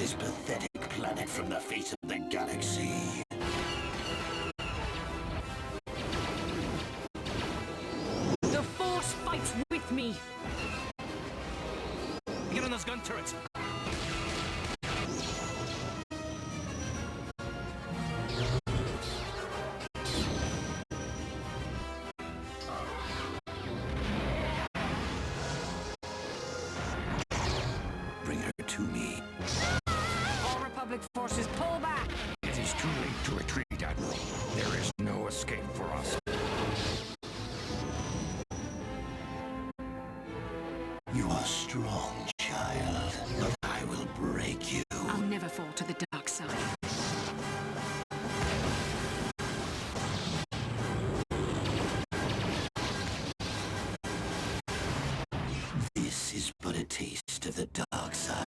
this pathetic planet from the face of the galaxy. The Force fights with me! Get on those gun turrets! Bring her to me. All Republic forces pull back! It is too late to retreat, Admiral. There is no escape for us. You are strong, child, but I will break you. I'll never fall to the dark side. This is but a taste of the dark side.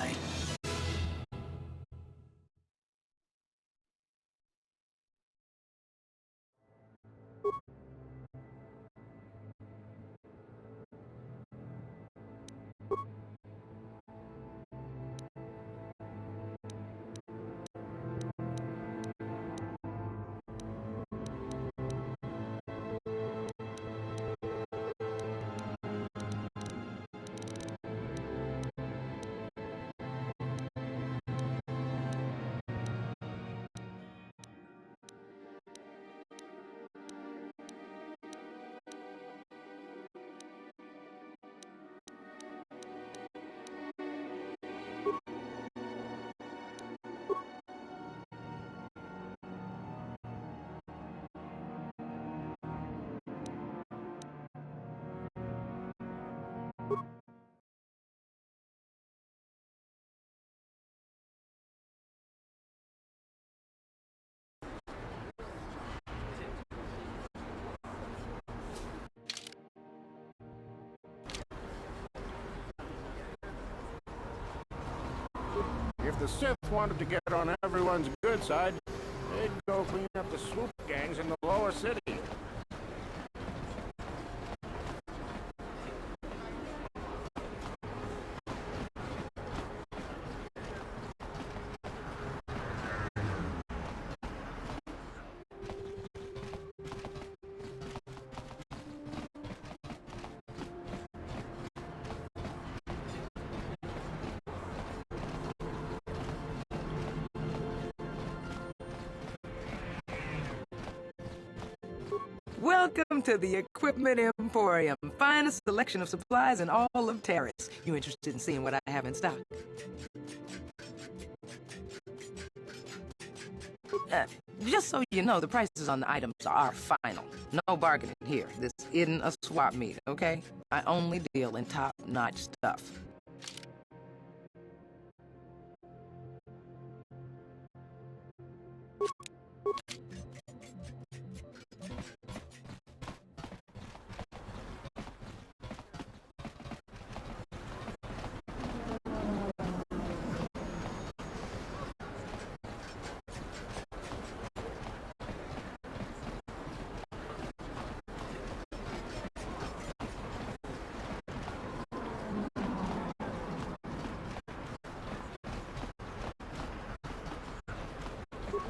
If the Sith wanted to get on everyone's good side, they'd go clean up the swoop gangs in the lower city. Welcome to the Equipment Emporium. Finest selection of supplies in all of Taris. You interested in seeing what I have in stock? Just so you know, the prices on the items are final. No bargaining here. This isn't a swap meet, okay? I only deal in top-notch stuff.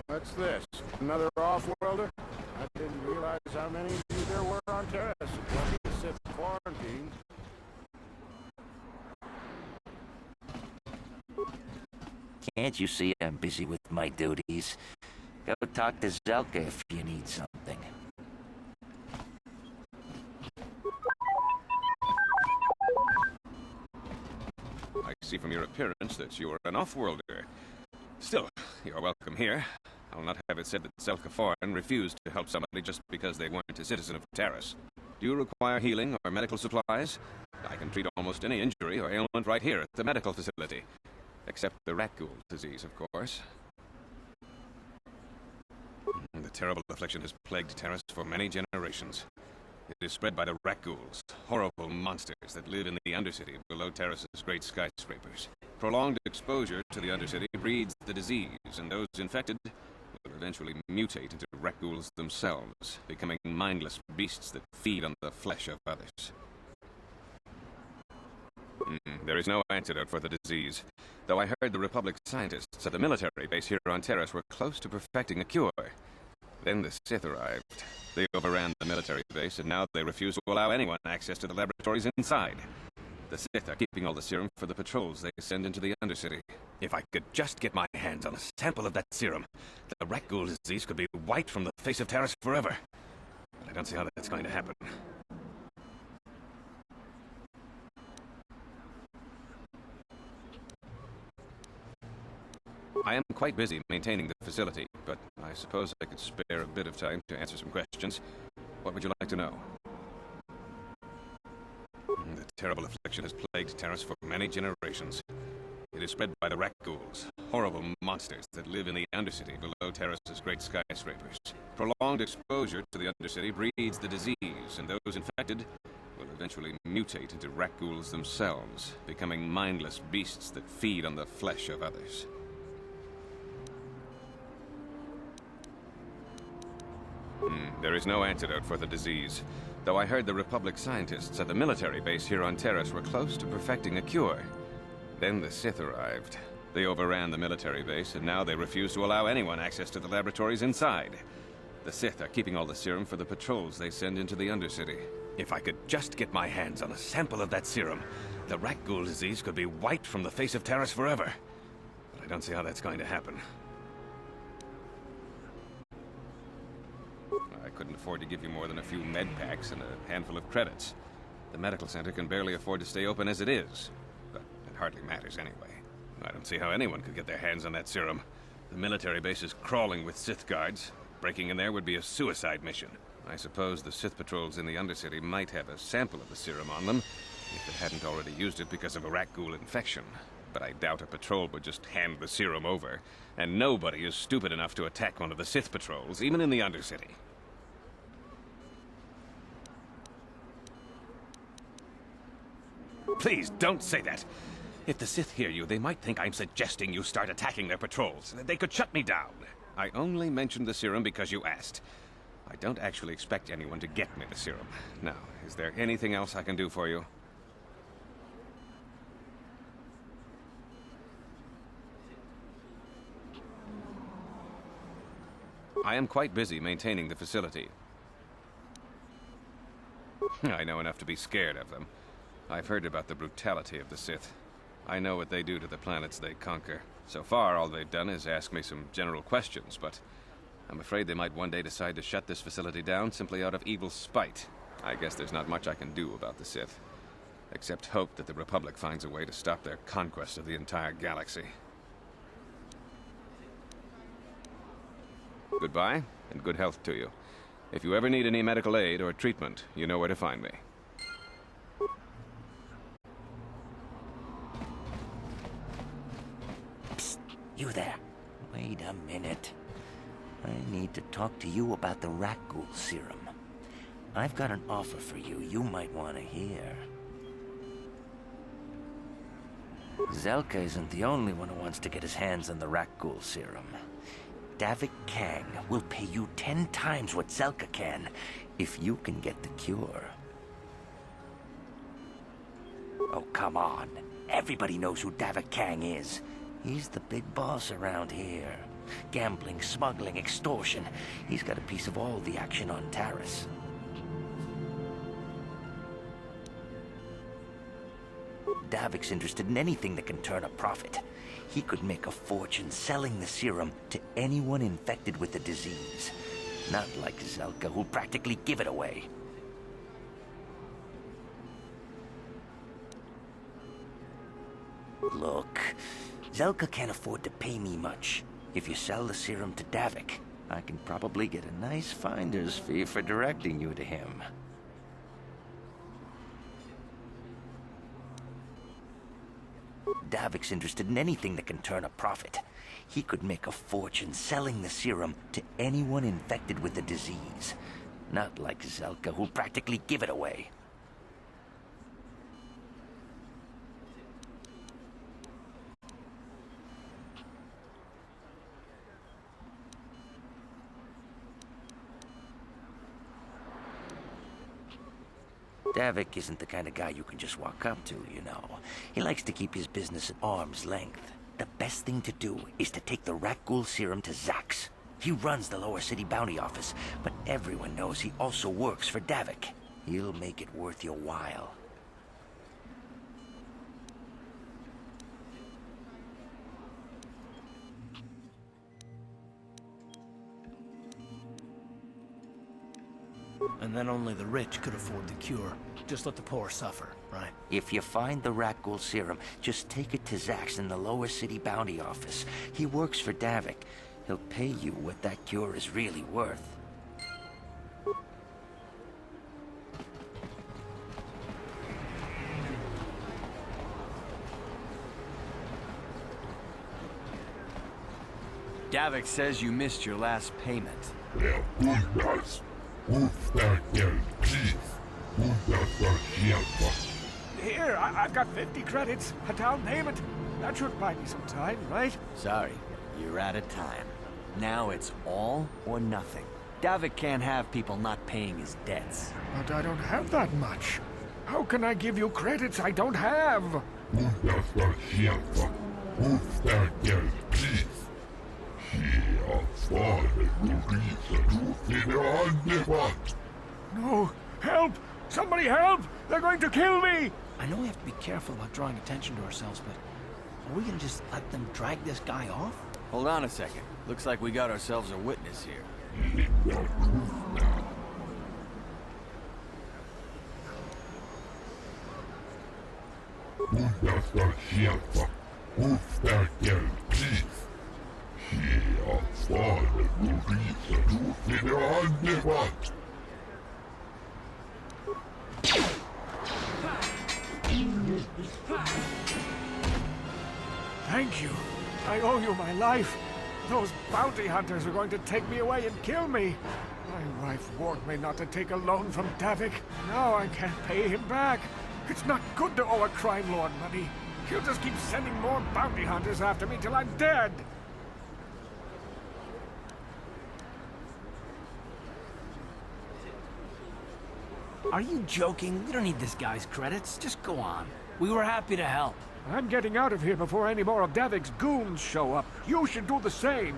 What's this? Another off-worlder? I didn't realize how many of you there were on Taris. Lucky the Sith quarantine. Can't you see I'm busy with my duties? Go talk to Zelka if you need something. I see from your appearance that you are an off-worlder. Still, you're welcome here. I'll not have it said that Zelka Foreign refused to help somebody just because they weren't a citizen of Taris. Do you require healing or medical supplies? I can treat almost any injury or ailment right here at the medical facility. Except the rat ghoul disease, of course. The terrible affliction has plagued Taris for many generations. It is spread by the rat ghouls, horrible monsters that live in the Undercity below Taris's great skyscrapers. Prolonged exposure to the Undercity breeds the disease, and those infected will eventually mutate into rat ghouls themselves, becoming mindless beasts that feed on the flesh of others. There is no antidote for the disease. Though I heard the Republic scientists at the military base here on Taris were close to perfecting a cure. Then the Sith arrived. They overran the military base, and now they refuse to allow anyone access to the laboratories inside. The Sith are keeping all the serum for the patrols they send into the Undercity. If I could just get my hands on a sample of that serum, the rat ghoul disease could be wiped from the face of Taris forever. But I don't see how that's going to happen. I am quite busy maintaining the facility, but I suppose I could spare a bit of time to answer some questions. What would you like to know? The terrible affliction has plagued Taris for many generations. It is spread by the rat ghouls, horrible monsters that live in the Undercity below Taris's great skyscrapers. Prolonged exposure to the Undercity breeds the disease, and those infected will eventually mutate into rat ghouls themselves, becoming mindless beasts that feed on the flesh of others. There is no antidote for the disease, though I heard the Republic scientists at the military base here on Taris were close to perfecting a cure. Then the Sith arrived. They overran the military base, and now they refuse to allow anyone access to the laboratories inside. The Sith are keeping all the serum for the patrols they send into the Undercity. If I could just get my hands on a sample of that serum, the rat ghoul disease could be wiped from the face of Taris forever. But I don't see how that's going to happen. I couldn't afford to give you more than a few med packs and a handful of credits. The medical center can barely afford to stay open as it is. But it hardly matters anyway. I don't see how anyone could get their hands on that serum. The military base is crawling with Sith guards. Breaking in there would be a suicide mission. I suppose the Sith patrols in the Undercity might have a sample of the serum on them, if they hadn't already used it because of a rat ghoul infection. But I doubt a patrol would just hand the serum over. And nobody is stupid enough to attack one of the Sith patrols, even in the Undercity. Please, don't say that. If the Sith hear you, they might think I'm suggesting you start attacking their patrols. They could shut me down. I only mentioned the serum because you asked. I don't actually expect anyone to get me the serum. Now, is there anything else I can do for you? I am quite busy maintaining the facility. I know enough to be scared of them. I've heard about the brutality of the Sith. I know what they do to the planets they conquer. So far, all they've done is ask me some general questions, but I'm afraid they might one day decide to shut this facility down simply out of evil spite. I guess there's not much I can do about the Sith, except hope that the Republic finds a way to stop their conquest of the entire galaxy. Goodbye, and good health to you. If you ever need any medical aid or treatment, you know where to find me. You there. Wait a minute. I need to talk to you about the rat ghoul serum. I've got an offer for you might want to hear. Zelka isn't the only one who wants to get his hands on the rat ghoul serum. Davik Kang will pay you 10 times what Zelka can if you can get the cure. Oh, come on. Everybody knows who Davik Kang is. He's the big boss around here. Gambling, smuggling, extortion. He's got a piece of all the action on Taris. Davik's interested in anything that can turn a profit. He could make a fortune selling the serum to anyone infected with the disease. Not like Zelka, who'll practically give it away. Look, Zelka can't afford to pay me much. If you sell the serum to Davik, I can probably get a nice finder's fee for directing you to him. Davik's interested in anything that can turn a profit. He could make a fortune selling the serum to anyone infected with the disease. Not like Zelka, who'll practically give it away. Davik isn't the kind of guy you can just walk up to, you know. He likes to keep his business at arm's length. The best thing to do is to take the rat ghoul serum to Zax. He runs the lower city bounty office, but everyone knows he also works for Davik. He'll make it worth your while. And then only the rich could afford the cure. Just let the poor suffer, right? If you find the rat ghoul serum, just take it to Zax in the lower city bounty office. He works for Davik. He'll pay you what that cure is really worth. Davik says you missed your last payment. Der Bulldaz. Ruf der Geld, please. Here, I've got 50 credits. A down payment. That should buy me some time, right? Sorry, you're out of time. Now it's all or nothing. Davik can't have people not paying his debts. But I don't have that much. How can I give you credits I don't have? Ruf der Geld, please. Hier fahren No! Help! Somebody help! They're going to kill me! I know we have to be careful about drawing attention to ourselves, but are we gonna just let them drag this guy off? Hold on a second. Looks like we got ourselves a witness here. Ruf der Geld, please. Hier fahren Thank you. I owe you my life. Those bounty hunters are going to take me away and kill me. My wife warned me not to take a loan from Davik. Now I can't pay him back. It's not good to owe a crime lord money. He'll just keep sending more bounty hunters after me till I'm dead. Are you joking? We don't need this guy's credits. Just go on. We were happy to help. I'm getting out of here before any more of Davik's goons show up. You should do the same.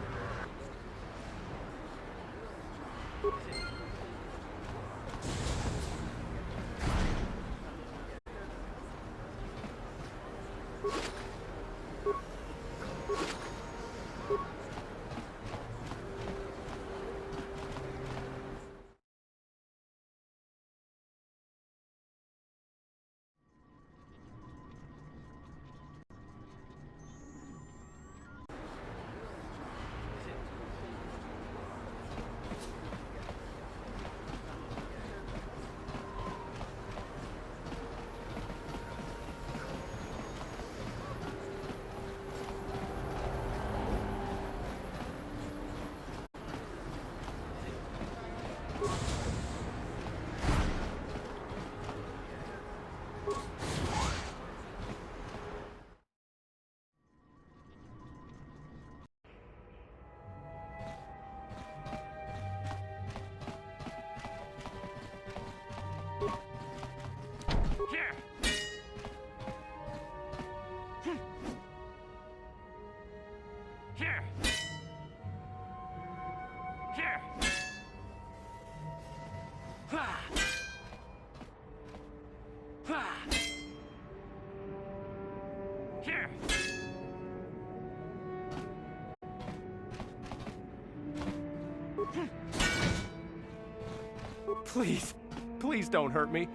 Please, please don't hurt me.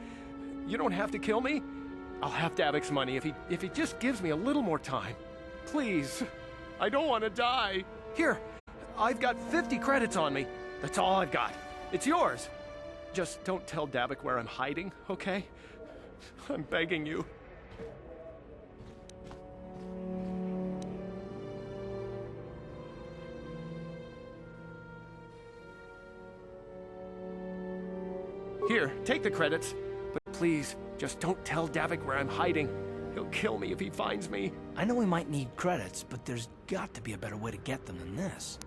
You don't have to kill me. I'll have Davik's money if he just gives me a little more time. Please, I don't want to die. Here, I've got 50 credits on me. That's all I've got. It's yours. Just don't tell Davik where I'm hiding, okay? I'm begging you. Here, take the credits. But please, just don't tell Davik where I'm hiding. He'll kill me if he finds me. I know we might need credits, but there's got to be a better way to get them than this.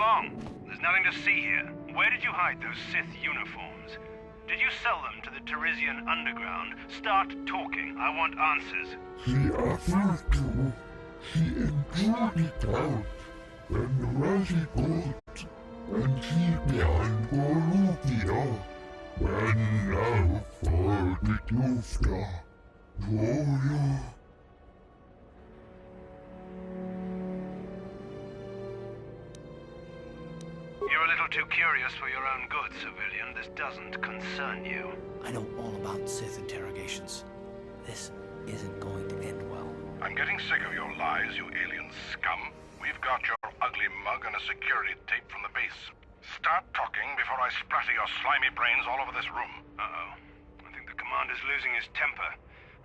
wrong. There's nothing to see here. Where did you hide those Sith uniforms? Did you sell them to the Tarisian underground? Start talking. I want answers. She offered to. She enjoyed it out. And Rashi got. And she behind Gorukia. And now for the Tufta. Gloria. You're a little too curious for your own good, civilian. This doesn't concern you. I know all about Sith interrogations. This isn't going to end well. I'm getting sick of your lies, you alien scum. We've got your ugly mug and a security tape from the base. Start talking before I splatter your slimy brains all over this room. Uh-oh. I think the commander's losing his temper.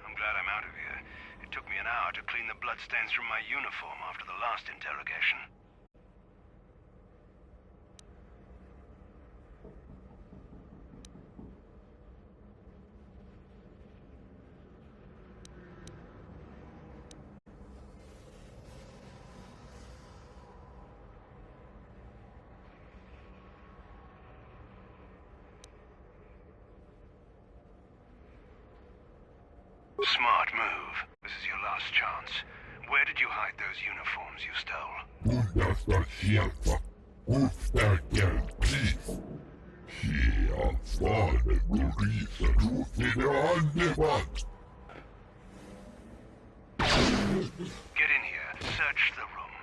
I'm glad I'm out of here. It took me an hour to clean the bloodstains from my uniform after the last interrogation. Smart move. This is your last chance. Where did you hide those uniforms you stole? Kunnasta sieltä. Kustajan please. Hier fahren Gurisa Rufine annevat. Get in here. Search the room.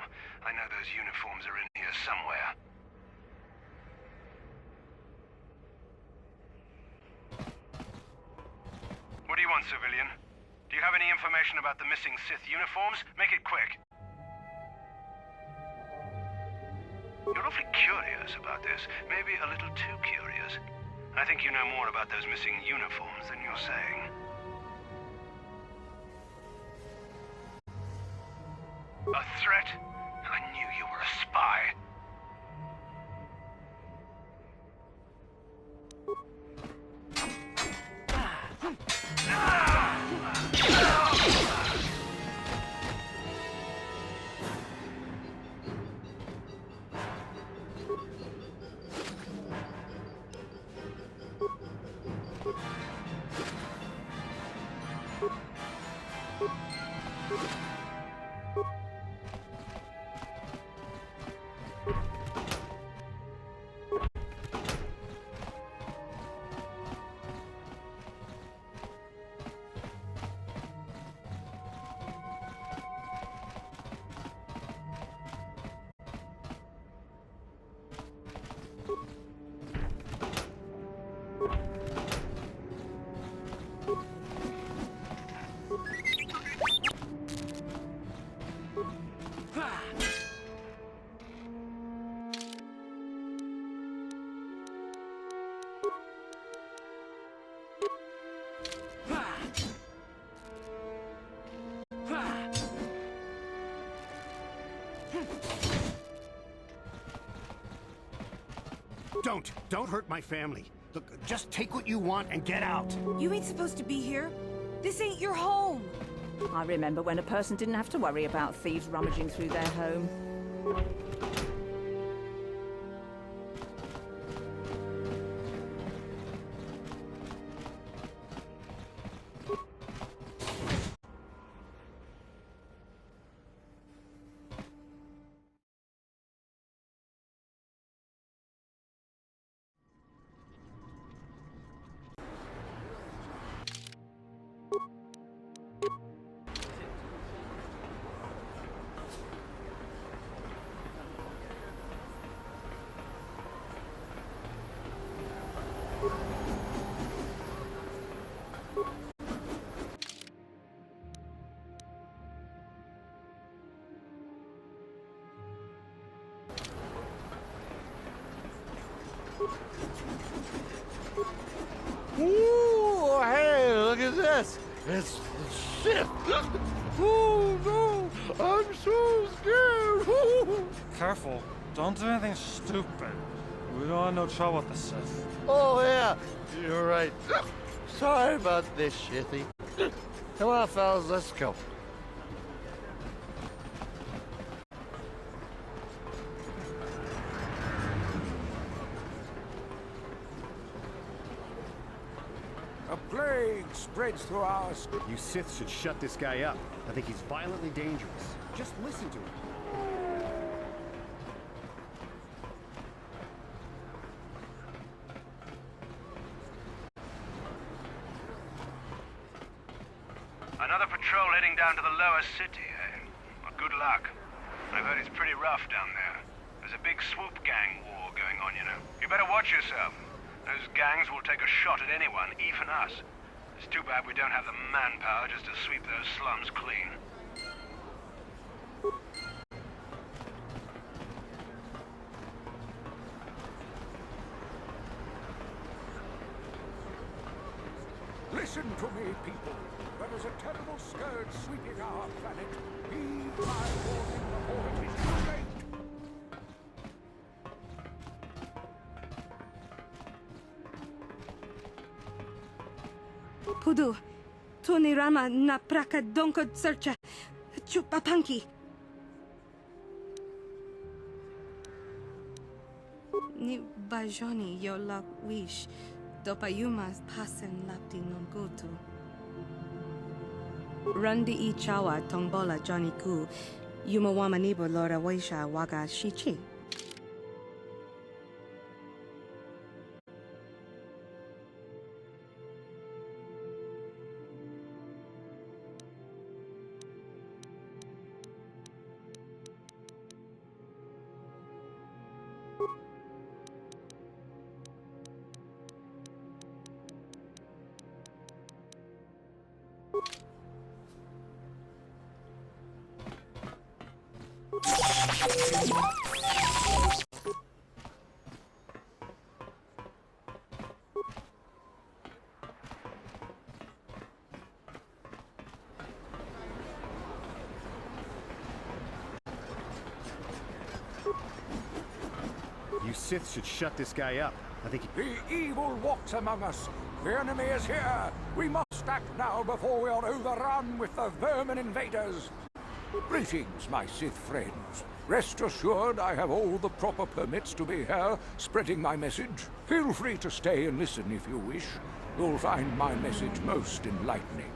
I know those uniforms are in here somewhere. What do you want, civilian? Do you have any information about the missing Sith uniforms? Make it quick. You're awfully curious about this. Maybe a little too curious. I think you know more about those missing uniforms than you're saying. A threat? I knew you were a spy. Don't hurt my family. Look, just take what you want and get out. You ain't supposed to be here. This ain't your home. I remember when a person didn't have to worry about thieves rummaging through their home. Ooh, hey, look at this. It's shit. Oh, no. I'm so scared. Ooh. Careful. Don't do anything stupid. We don't want no trouble with the Sith. Oh, yeah. You're right. Sorry about this, shitty. Come on, fellas, let's go. plague spreads through our... You Sith should shut this guy up. I think he's violently dangerous. Just listen to him. Another patrol heading down to the lower city, eh? Well, good luck. I've heard it's pretty rough down there. There's a big swoop gang war going on, you know. You better watch yourself. Those gangs will take a shot at anyone, even us. It's too bad we don't have the manpower just to sweep those slums clean. Listen to me, people. There is a terrible scourge sweeping our planet. Heed my warning before it is too late. Pudu, Tunirama na praka donkod searcha, chupapanki. Ni bajoni yo lak wish, dopayumas pasen lapti non gotu. Rundi I chawa tongbola Johnny Ku, yumawama nibo lora waisha waga shichi. You Sith should shut this guy up. I think The evil walks among us. The enemy is here. We must act now before we are overrun with the vermin invaders. Greetings, my Sith friends. Rest assured I have all the proper permits to be here, spreading my message. Feel free to stay and listen if you wish. You'll find my message most enlightening.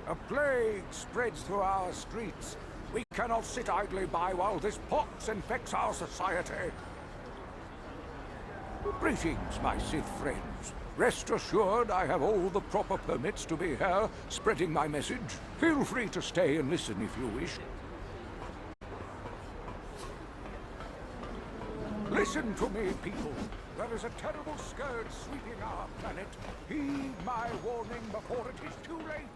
A plague spreads through our streets. We cannot sit idly by while this pox infects our society. Greetings, my Sith friends. Rest assured I have all the proper permits to be here, spreading my message. Feel free to stay and listen if you wish. Listen to me, people. There is a terrible scourge sweeping our planet. Heed my warning before it is too late.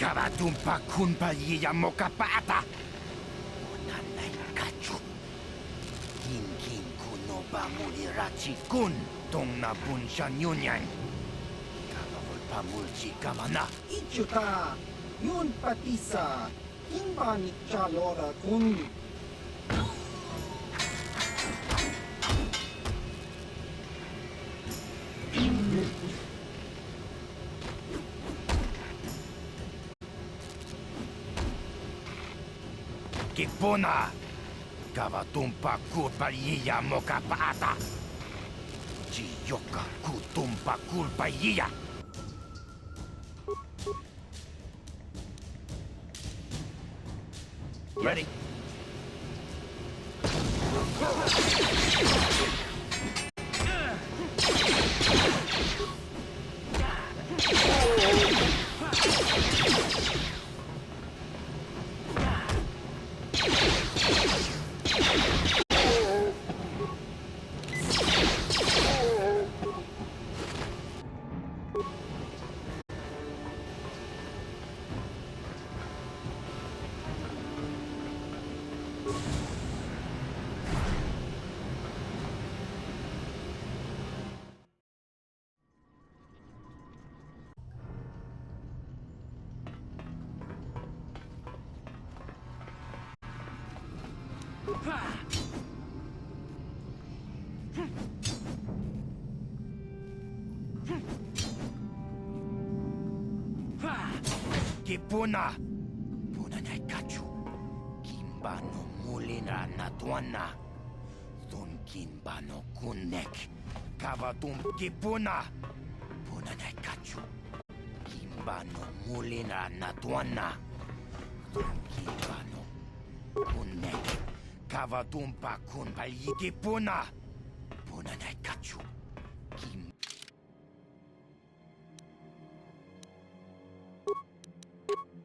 Kavatumpa kunpa yiya mokapata. Onanay kachu. Hinkin kuno bamulirachi kun. Tong na bunshan yunyan. Kavavol pamulchi kamana. Ichuta, yun patisa, kimba ni chalora kun. Kipuna. Kavatumpa kulpa yiya mokapata. Chiyoka kutumpa kulpa yiya. Ready? Kipuna! Puna na kachu. Kimbano mulina na tuana. Tun kimbano kunek. Kavatum kipuna! Puna na kachu. Kimbano mulina na tuana. Tun kimbano kunek. Kavatum pa kun pali kipuna! Puna na kachu.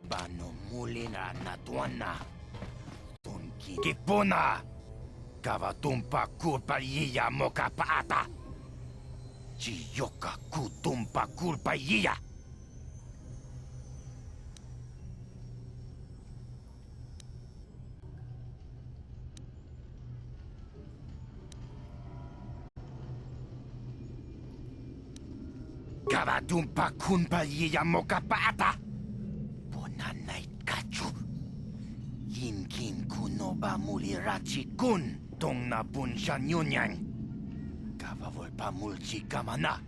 Bano mulina na tuana. Tunki kipuna. Kavatumpa kulpaliya mokapaata. Chiyoka kutumpa kulpaliya. Kavatumpa kunpaliya mokapaata. Bonanay kachu. Yinkin kunoba mulirachi kun. Tong na punshan yunyang. Kavavol mulchi kamana.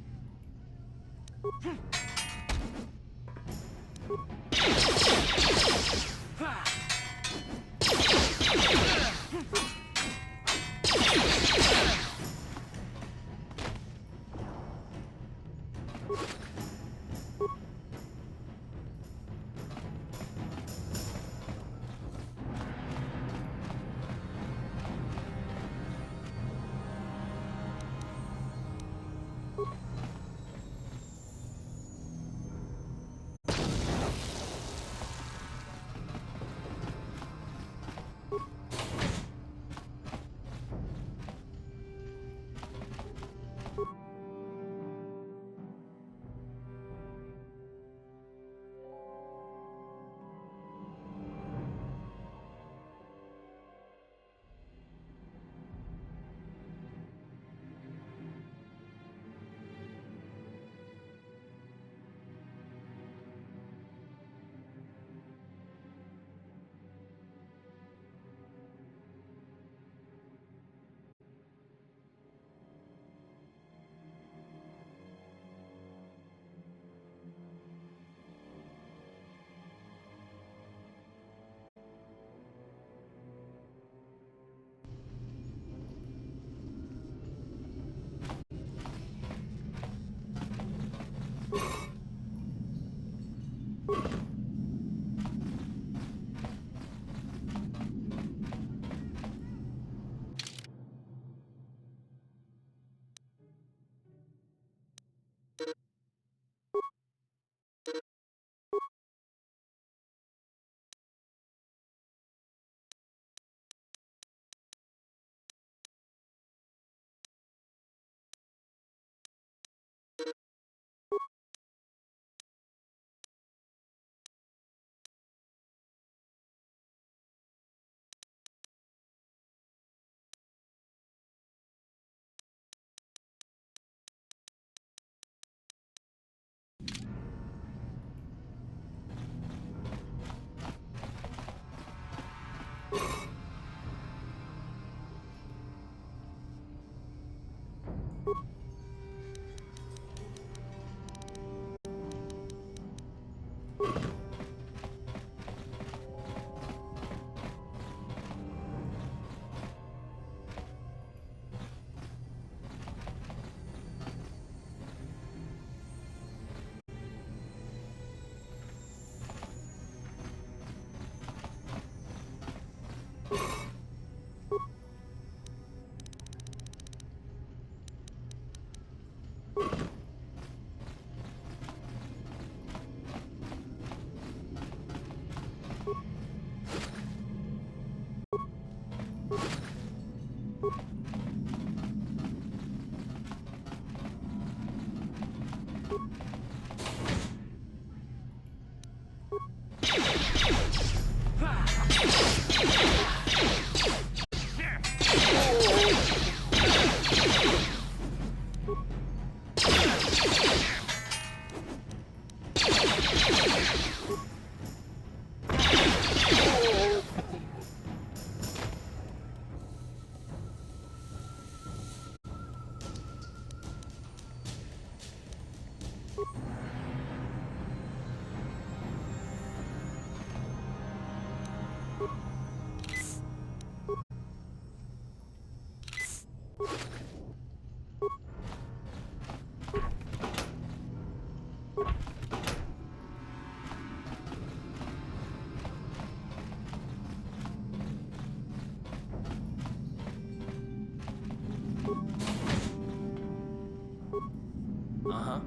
Uh-huh.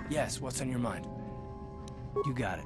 Yes, what's on your mind? You got it.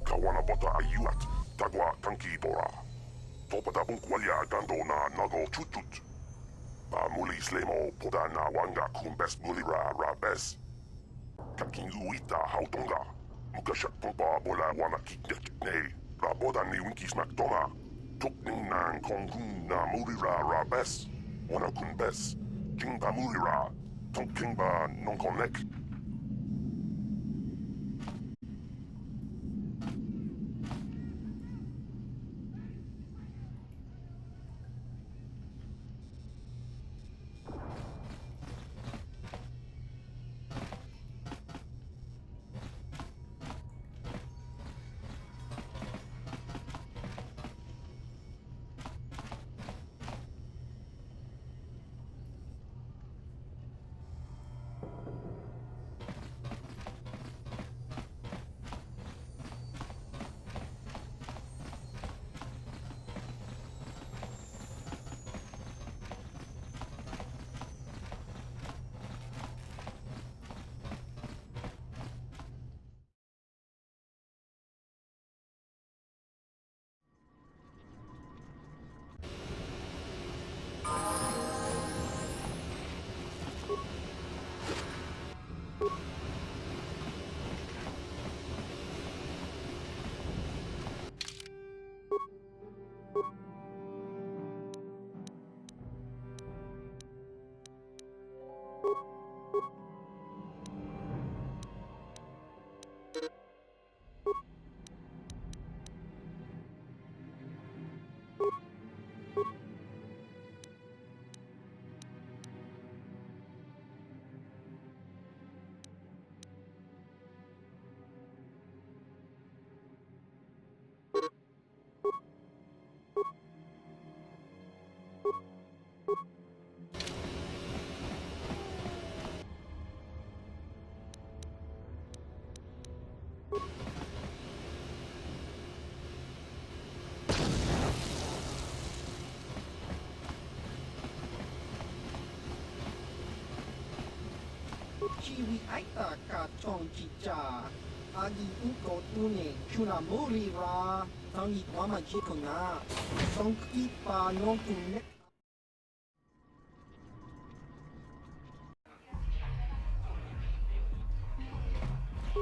Kawana bota ayuat, tagwa tanki bora. Topada bunkwalia gando na nago chutut. Ba muli slemo poda na wanga kumbes mulira rabes. Kaking uita hautonga. Mukashat pompa bola wana kiknek ne. Raboda ni winkis makdoma. Tukning na kongun na mulira rabes. Wana kumbes. Kingba mulira. Tonkingba non connect. Chiwi aita ka chong chicha. Agi uko tune chuna muri ra. Tangi wama chikona. Tong kipa non kunne.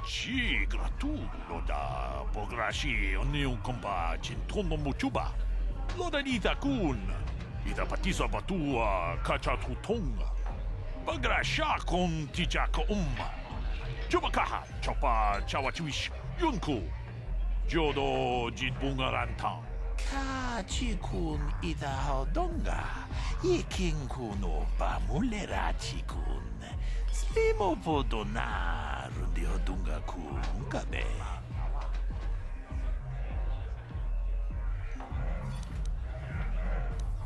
Ci gratu loda pograshi oniu kompa cintono muchuba. Loda nita kun. Ita patisa batua kacha tutonga. Bagrasha kon tijaka Chubakaha chopa chawachuish yunku. Jodo jitbungaranta. Kachi kun ita hodonga. Ikin kuno pamulerachi kun. Slimo podona rundi hodunga kun kabe.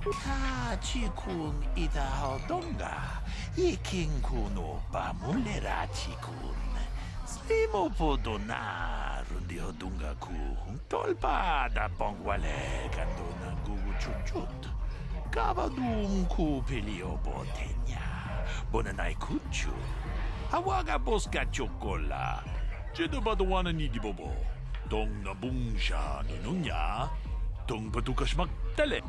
Kachi kun ita hodonga. Ikin kuno pamulerachi kun. Slimo podona rundi hodunga kun. Tolpa da pongwale kandona gugu chuchut. Kavadum ku pelio botenya. Bonanai kuchu. Hawaga boska chokola. Jedo badowana ni di bobo. Dong na bungsha ni nunya. Dong patukas magtale.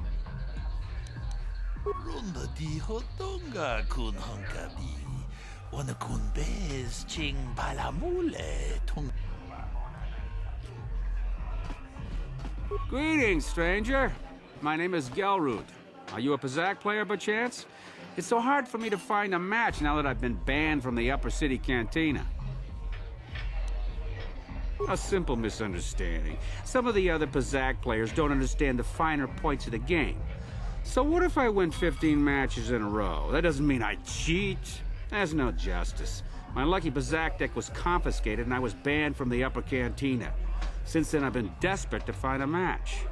Ronda di hodonga kun honkabi. Wana kun bez ching palamule. Tung. Greetings, stranger. My name is Gelrud. Are you a Pazak player by chance? It's so hard for me to find a match now that I've been banned from the Upper City Cantina. A simple misunderstanding. Some of the other Pazak players don't understand the finer points of the game. So what if I win 15 matches in a row? That doesn't mean I cheat. There's no justice. My lucky Pazak deck was confiscated and I was banned from the Upper Cantina. Since then, I've been desperate to find a match.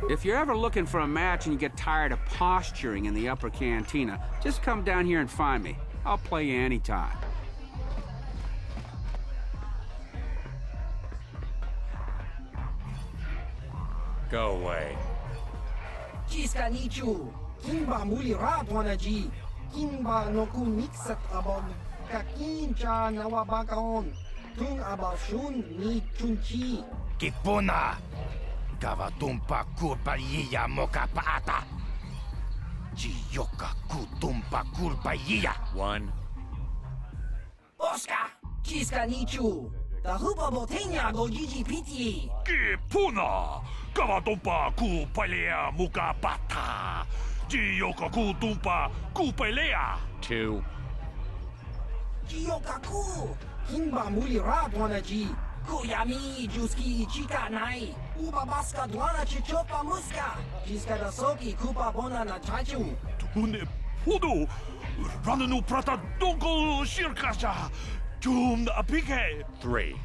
If you're ever looking for a match and you get tired of posturing in the Upper Cantina, just come down here and find me. I'll play you anytime. Go away. Chiska nichu. Kimba muli ratwanaji. Kimba noku mixat abog. Kakincha nawabakaon. Tung abashun ni chunchi. Kipuna. Gavatumpa kurpaiya mokapaata. Jiyoka kutumpa kurpaiya. One. Oscar. Chiska nichu. Tahupa botenya go gigi piti. Kipuna. Gavatumpa kupalea mukapata. Jiyoka kutumpa kupalea. Two. Jiyoka ku. Kimba muli ratwanaji. Kuyami juski chika nai. Uba baska dwana chichopa muska. Chiska da soki kupa bona na chachu. Tune pudu. Rananu prata donko shirkasha. Tum apike. Three.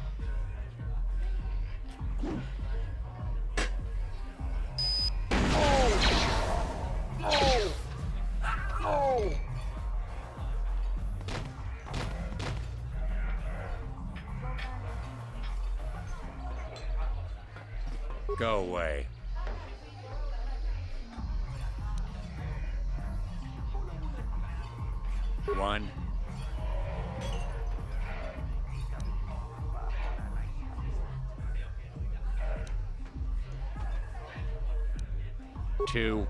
Go away. One. Two.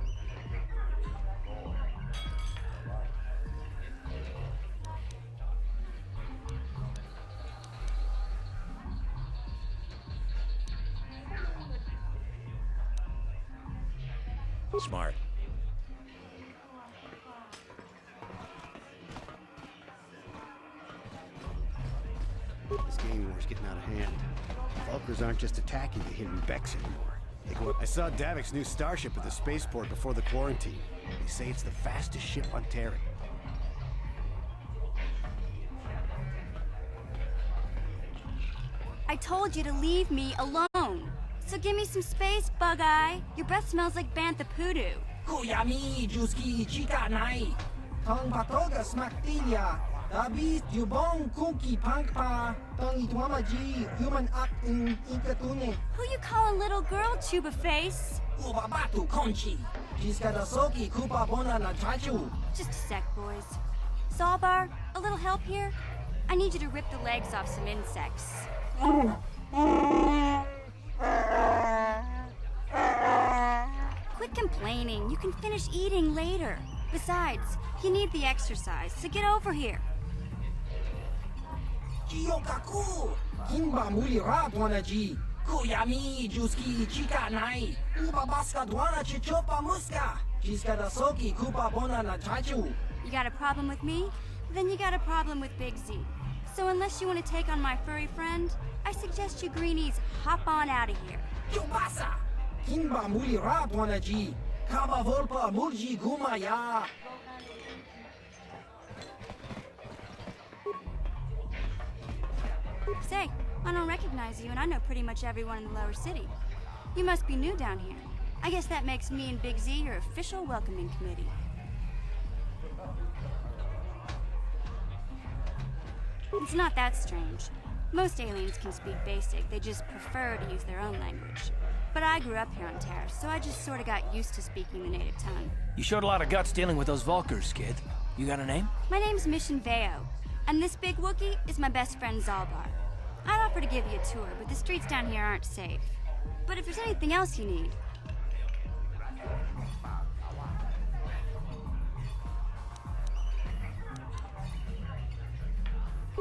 Smart. This game war's getting out of hand. Vulkars aren't just attacking the hidden Becks anymore. I saw Davik's new starship at the spaceport before the quarantine. They say it's the fastest ship on Taris. I told you to leave me alone. So give me some space, Bug-Eye. Your breath smells like Bantha Poodoo. Kuyami juski chika nai. Tong patoga smaktilia. Dabis yubong kunki pankpa. Tong itwamaji human act in ikatune. Who you calling little girl, Chuba Face? Ubabatu konchi. Jiska da soki kupa bona na chachu. Just a sec, boys. Sawbar, a little help here? I need you to rip the legs off some insects. Quit complaining. You can finish eating later. Besides, you need the exercise, so get over here. Jiyokaku! Kimba mulira dwanaji! Kuyami juski chika nai! Uba baska dwana chichopa muska! Jiska da soki kupa bona na chachu! You got a problem with me? Then you got a problem with Big Z. So unless you want to take on my furry friend, I suggest you greenies hop on out of here. Yubasa! Kimba mulira dwanaji! Kaba volpa mulji gumaya! Say, I don't recognize you, and I know pretty much everyone in the lower city. You must be new down here. I guess that makes me and Big Z your official welcoming committee. It's not that strange. Most aliens can speak basic, they just prefer to use their own language. But I grew up here on Taris, so I just sort of got used to speaking the native tongue. You showed a lot of guts dealing with those Vulkars, kid. You got a name? My name's Mission Veo, and this big Wookiee is my best friend Zalbar. I'd offer to give you a tour, but the streets down here aren't safe. But if there's anything else you need...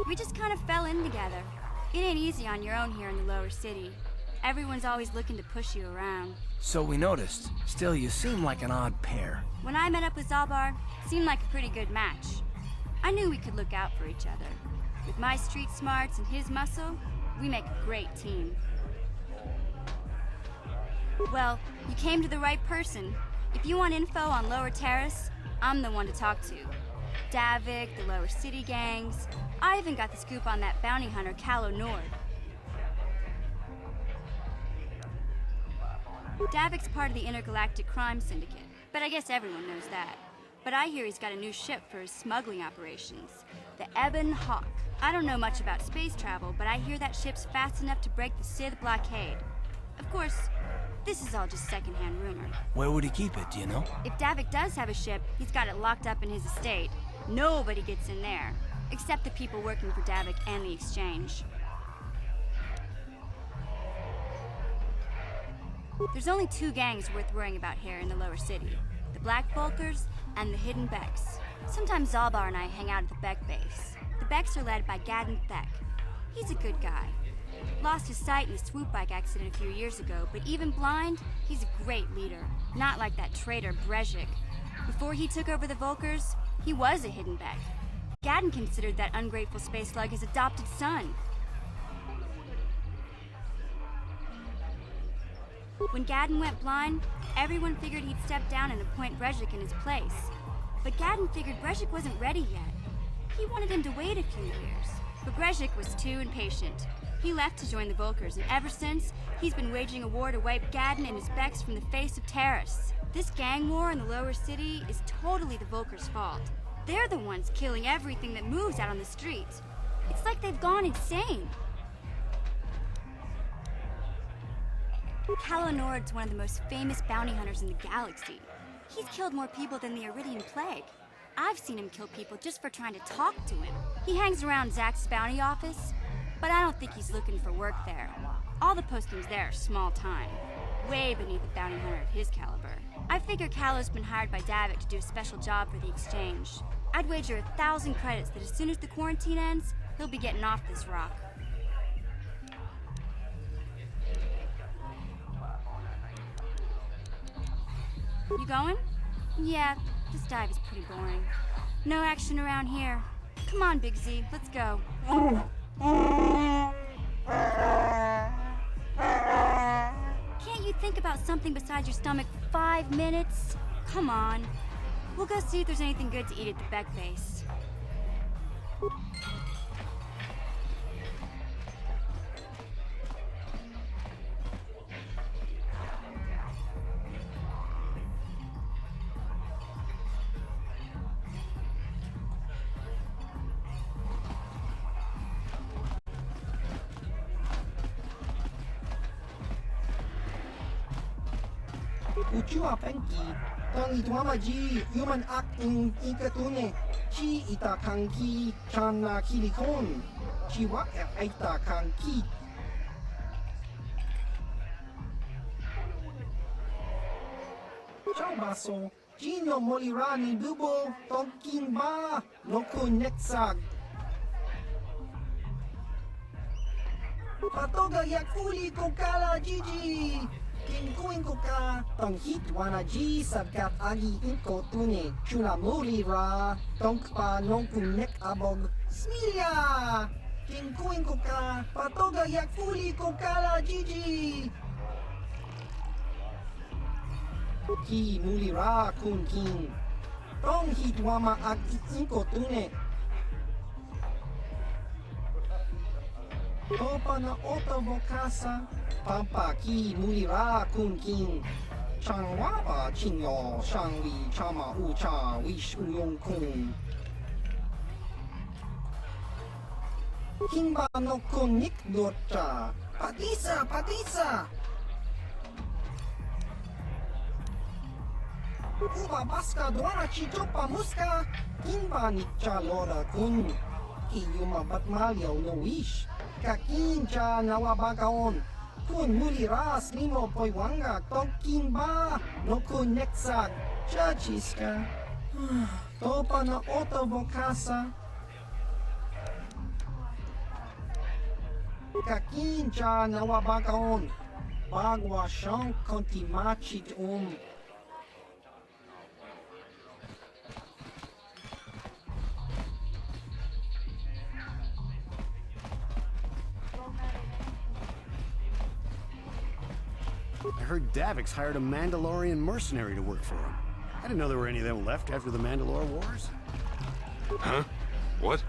We just kind of fell in together. It ain't easy on your own here in the lower city. Everyone's always looking to push you around. So we noticed. Still, you seem like an odd pair. When I met up with Zalbar, it seemed like a pretty good match. I knew we could look out for each other. With my street smarts and his muscle, we make a great team. Well, you came to the right person. If you want info on Lower Taris, I'm the one to talk to. Davik, the Lower City gangs. I even got the scoop on that bounty hunter, Calo Nord. Davik's part of the Intergalactic Crime Syndicate, but I guess everyone knows that. But I hear he's got a new ship for his smuggling operations, the Ebon Hawk. I don't know much about space travel, but I hear that ship's fast enough to break the Sith blockade. Of course, this is all just secondhand rumor. Where would he keep it, do you know? If Davik does have a ship, he's got it locked up in his estate. Nobody gets in there, except the people working for Davik and the Exchange. There's only two gangs worth worrying about here in the lower city. The Black Vulkars and the Hidden Becks. Sometimes Zalbar and I hang out at the Beck base. The Becks are led by Gadden Thek. He's a good guy. Lost his sight in a swoop bike accident a few years ago, but even blind, he's a great leader. Not like that traitor Brezhik. Before he took over the Vulkars, he was a Hidden Beck. Gadden considered that ungrateful space slug his adopted son. When Gadden went blind, everyone figured he'd step down and appoint Brezhik in his place. But Gadden figured Brezhik wasn't ready yet. He wanted him to wait a few years. But Brezhik was too impatient. He left to join the Vulkars, and ever since, he's been waging a war to wipe Gadden and his Becks from the face of Taris. This gang war in the lower city is totally the Vulkars' fault. They're the ones killing everything that moves out on the streets. It's like they've gone insane. Calo Nord's one of the most famous bounty hunters in the galaxy. He's killed more people than the Iridian Plague. I've seen him kill people just for trying to talk to him. He hangs around Zach's bounty office, but I don't think he's looking for work there. All the postings there are small time, way beneath a bounty hunter of his caliber. I figure Calo's been hired by Davik to do a special job for the Exchange. I'd wager 1,000 credits that as soon as the quarantine ends, he'll be getting off this rock. You going? Yeah, this dive is pretty boring. No action around here. Come on, Big Z, let's go. Can't you think about something besides your stomach for 5 minutes? Come on. We'll go see if there's anything good to eat at the Beck base. Uchua penki, tangi tuamaji, human acting ikatune, chi ita kanki, chana kilikon, chiwa ita kanki. Ciao baso, Gino molirani bubo, tonkin ba, loku nexag. Patoga yak fuli ko kala Gigi. King kuin ko ka. Tong hit wana G sabkat agi inko tune. Chuna muri ra. Tong pa nong kunek abog. Smilia. King kuin ko ka. Patoga yak fuli ko kala Gigi. Ki muli ra kun king. Tong hit wama agi inko tune. Topa na oto bokasa, pampa ki mulira kun king. Chang wapa chinyo, shang wi chama ucha, wish uyong kun. Kimba no kun nik dorcha, patisa, patisa. Uba baska dwana chichopa muska, kimba nikcha lora kun. Kiyuma batmalyaw no wish. Kakincha nawabagaon. Kun muliras limo poiwanga tokin ba no kun neksag. Chachiska. Topa na oto bokasa. Kakincha nawabagaon. Bagwa siyang kontimachit I heard Davix hired a Mandalorian mercenary to work for him. I didn't know there were any of them left after the Mandalore Wars. Huh? What?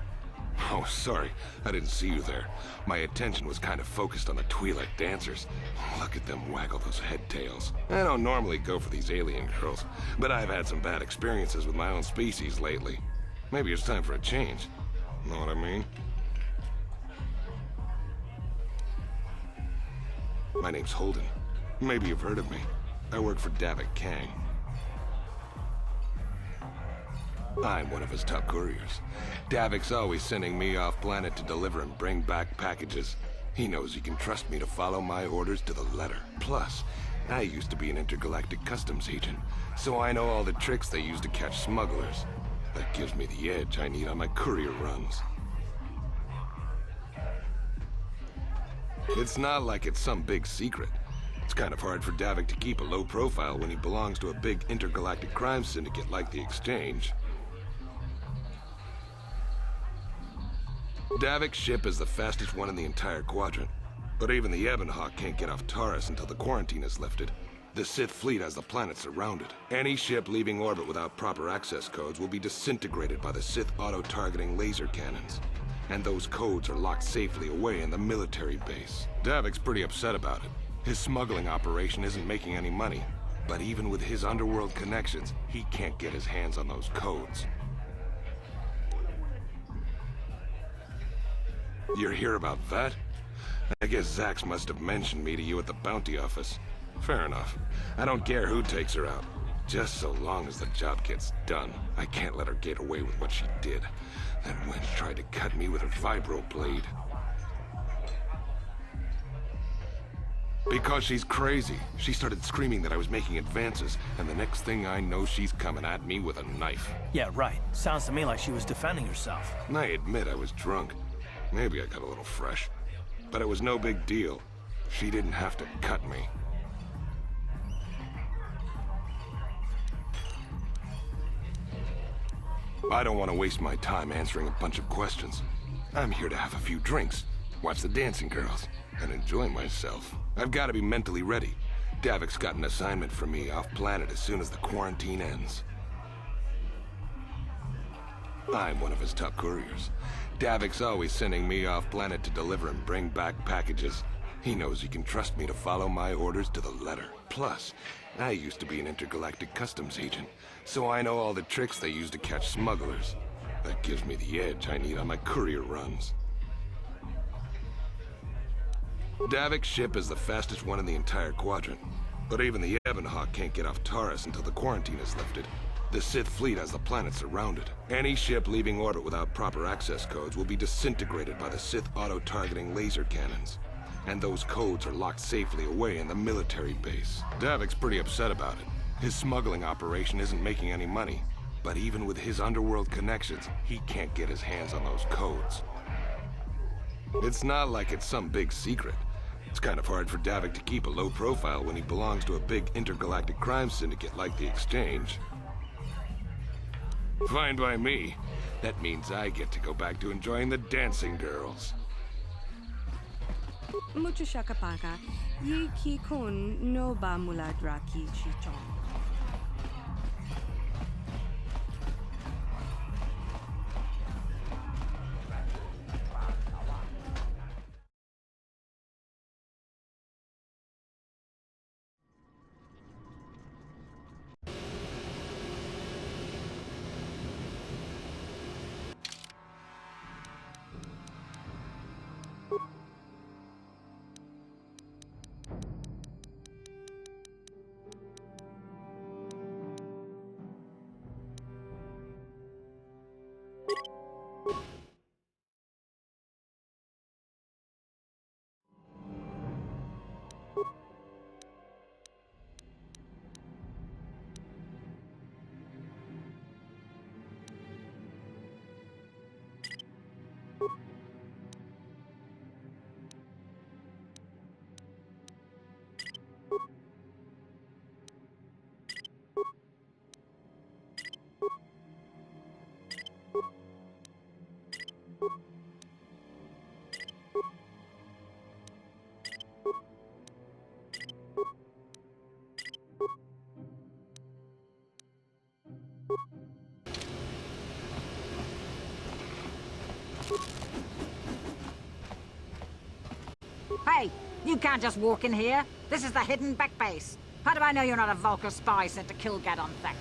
Oh, sorry. I didn't see you there. My attention was kind of focused on the Twi'lek dancers. Look at them waggle those head tails. I don't normally go for these alien girls, but I've had some bad experiences with my own species lately. Maybe it's time for a change. Know what I mean? My name's Holden. Maybe you've heard of me. I work for Davik Kang. I'm one of his top couriers. Davik's always sending me off-planet to deliver and bring back packages. He knows he can trust me to follow my orders to the letter. Plus, I used to be an intergalactic customs agent, so I know all the tricks they use to catch smugglers. That gives me the edge I need on my courier runs. It's not like it's some big secret. It's kind of hard for Davik to keep a low profile when he belongs to a big intergalactic crime syndicate like the Exchange. Davik's ship is the fastest one in the entire quadrant. But even the Ebonhawk can't get off Taris until the quarantine is lifted. The Sith fleet has the planet surrounded. Any ship leaving orbit without proper access codes will be disintegrated by the Sith auto-targeting laser cannons. And those codes are locked safely away in the military base. Davik's pretty upset about it. His smuggling operation isn't making any money. But even with his underworld connections, he can't get his hands on those codes. You're here about that? I guess Zax must have mentioned me to you at the bounty office. Fair enough. I don't care who takes her out. Just so long as the job gets done. I can't let her get away with what she did. That wench tried to cut me with her vibro blade. Because she's crazy. She started screaming that I was making advances, and the next thing I know, she's coming at me with a knife. Yeah, right. Sounds to me like she was defending herself. And I admit I was drunk. Maybe I got a little fresh. But it was no big deal. She didn't have to cut me. I don't want to waste my time answering a bunch of questions. I'm here to have a few drinks, watch the dancing girls, and enjoy myself. I've got to be mentally ready. Davik's got an assignment for me off-planet as soon as the quarantine ends. I'm one of his top couriers. Davik's always sending me off-planet to deliver and bring back packages. He knows he can trust me to follow my orders to the letter. Plus, I used to be an intergalactic customs agent, so I know all the tricks they use to catch smugglers. That gives me the edge I need on my courier runs. Davik's ship is the fastest one in the entire quadrant. But even the Ebonhawk can't get off Taris until the quarantine is lifted. The Sith fleet has the planet surrounded. Any ship leaving orbit without proper access codes will be disintegrated by the Sith auto-targeting laser cannons. And those codes are locked safely away in the military base. Davik's pretty upset about it. His smuggling operation isn't making any money. But even with his underworld connections, he can't get his hands on those codes. It's not like it's some big secret. It's kind of hard for Davik to keep a low profile when he belongs to a big intergalactic crime syndicate like the Exchange. Fine by me. That means I get to go back to enjoying the dancing girls. Mucho shakapaka. Yi ki kun no ba muladraki chichon. Hey, you can't just walk in here. This is the hidden back base. How do I know you're not a Vulcar spy sent to kill Gadon Thek?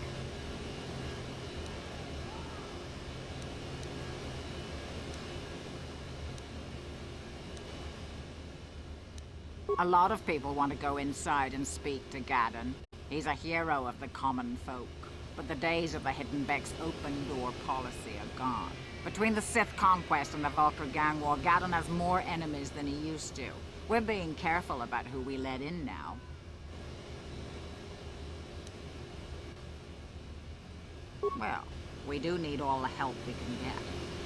A lot of people want to go inside and speak to Gadon. He's a hero of the common folk. But the days of the Hidden Beck's open-door policy are gone. Between the Sith conquest and the Vulcar gang war, Gadon has more enemies than he used to. We're being careful about who we let in now. Well, we do need all the help we can get.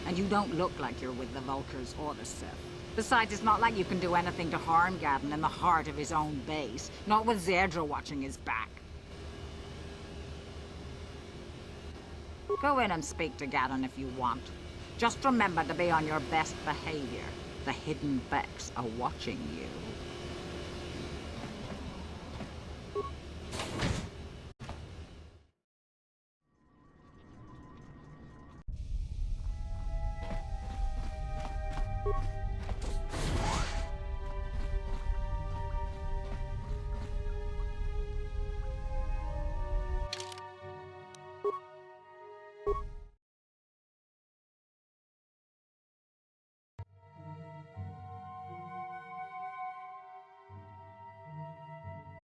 And you don't look like you're with the Vulcars or the Sith. Besides, it's not like you can do anything to harm Gadon in the heart of his own base. Not with Zedra watching his back. Go in and speak to Gadon if you want. Just remember to be on your best behavior. The Hidden Becks are watching you.